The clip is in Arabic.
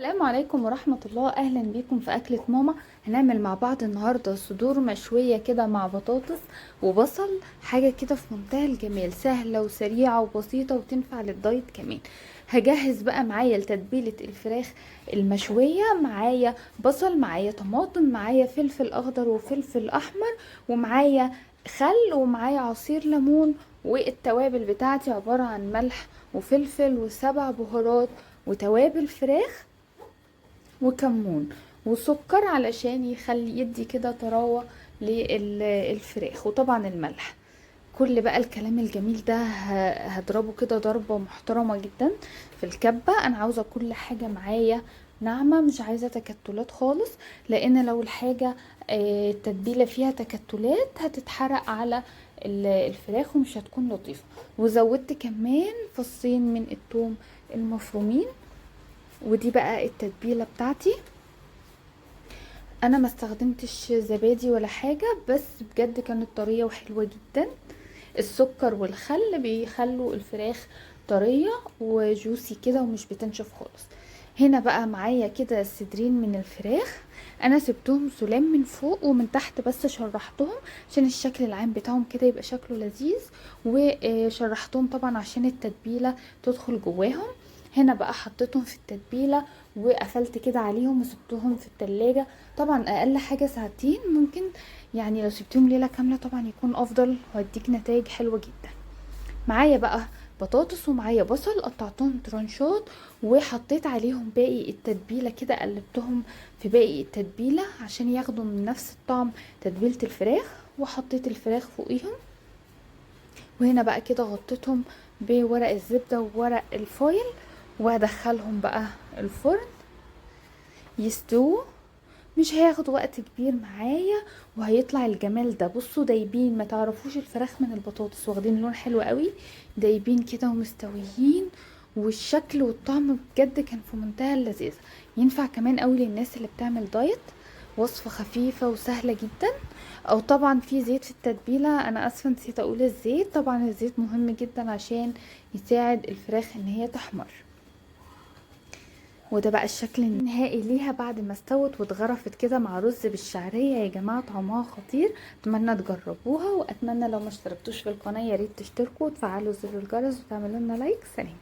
السلام عليكم ورحمة الله. اهلا بيكم في اكلة ماما. هنعمل مع بعض النهاردة صدور مشوية كده مع بطاطس وبصل، حاجة كده في منتهى الجمال، سهلة وسريعة وبسيطة وتنفع للدايت كمان. هجهز بقى معايا لتتبيلة الفراخ المشوية، معايا بصل، معايا طماطم، معايا فلفل اخضر وفلفل احمر، ومعايا خل، ومعايا عصير ليمون. والتوابل بتاعتي عبارة عن ملح وفلفل وسبع بهارات وتوابل فراخ وكمون وسكر علشان يدي كده طراوة للفراخ، وطبعا الملح. كل بقى الكلام الجميل ده هضربه كده ضربة محترمة جدا في الكبة. انا عاوزة كل حاجة معايا ناعمة، مش عايزة تكتلات خالص، لان لو الحاجة التتبيلة فيها تكتلات هتتحرق على الفراخ ومش هتكون لطيفة. وزودت كمان فصين من الثوم المفرومين. ودي بقى التتبيلة بتاعتي. انا ما استخدمتش زبادي ولا حاجة، بس بجد كانت طرية وحلوة جدا. السكر والخل بيخلوا الفراخ طرية وجوسي كده ومش بتنشف خالص. هنا بقى معايا كده صدرين من الفراخ، انا سبتهم سلام من فوق ومن تحت، بس شرحتهم عشان الشكل العام بتاعهم كده يبقى شكله لذيذ، وشرحتهم طبعا عشان التتبيلة تدخل جواهم. هنا بقى حطيتهم في التتبيلة وقفلت كده عليهم وسبتهم في التلاجة، طبعا اقل حاجة ساعتين ممكن. يعني لو سبتهم ليلة كاملة طبعا يكون افضل وهديك نتائج حلوة جدا. معايا بقى بطاطس ومعايا بصل، قطعتهم ترانشات وحطيت عليهم باقي التتبيلة كده، قلبتهم في باقي التتبيلة عشان ياخدوا من نفس الطعم تتبيلة الفراخ، وحطيت الفراخ فوقيهم. وهنا بقى كده غطيتهم بورق الزبدة وورق الفويل، وادخلهم بقى الفرن يستووا. مش هياخد وقت كبير معايا وهيطلع الجمال ده. بصوا دايبين، ما تعرفوش الفراخ من البطاطس، واخدين لون حلو قوي، دايبين كده ومستويين، والشكل والطعم بجد كان في منتهى اللذاذه. ينفع كمان قوي للناس اللي بتعمل دايت، وصفه خفيفه وسهله جدا. او طبعا في زيت في التتبيله، انا اسفه نسيت اقول الزيت، طبعا الزيت مهم جدا عشان يساعد الفراخ ان هي تحمر. وده بقى الشكل النهائي ليها بعد ما استوت واتغرفت كده مع رز بالشعرية. يا جماعة طعمها خطير، اتمنى تجربوها، واتمنى لو ما اشتركتوش في القناة يا ريت تشتركوا وتفعلوا زر الجرس وتعملوا لنا لايك. سلام.